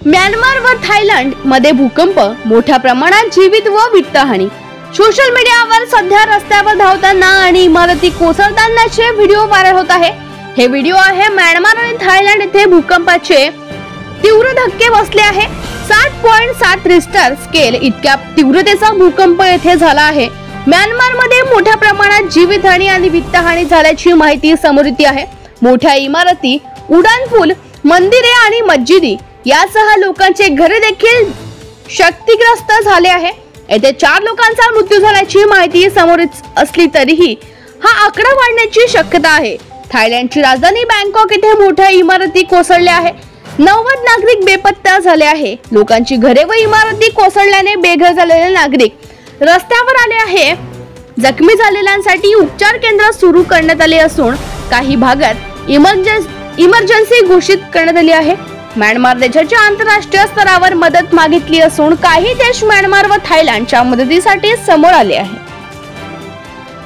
Myanmar व Thailand मध्ये भूकंप, मोठ्या प्रमाणात जीवित व वित्तहानी। सोशल मीडियावर सध्या रस्त्यावर धावताना आणि इमारती कोसळतानाचे व्हिडिओ व्हायरल होत आहे। हे व्हिडिओ आहे म्यानमार आणि थायलंड येथे भूकंपाचे तीव्र धक्के बसले आहे। 7.7 रिश्टर स्केल इतक्या तीव्रतेचा भूकंप येथे झाला आहे। म्यानमार मध्ये मोठ्या प्रमाणात जीवितहानी आणि वित्तहानी झाल्याची माहिती समोर येते आहे। मोठ्या इमारती, उड्डाणपूल, मंदिरे आणि मस्जिदी यासह लोकांचे घरे देखील क्षतिग्रस्त झाले आहे। येथे 4 लोकांचा मृत्यू झाल्याची माहिती समोर असली तरीही हा आकडा वाढण्याची शक्यता आहे। थायलंडची राजधानी बँकॉक येथे मोठ्या इमारती कोसळल्या आहे। 90 नागरिक बेपत्ता झाले आहे। लोकांची घरे व इमारती कोसळल्याने बेघर झालेले नागरिक रस्त्यावर आले आहे। जखमी झालेल्यांसाठी उपचार केंद्र सुरू करण्यात आले असून काही भागात इमर्जन्सी घोषित करण्यात आली आहे। म्यानमार देशाच्या आंतरराष्ट्रीय स्तरावर मदत मागितली असून काही देश म्यानमार व थायलंडच्या मदतीसाठी समोर आले आहेत।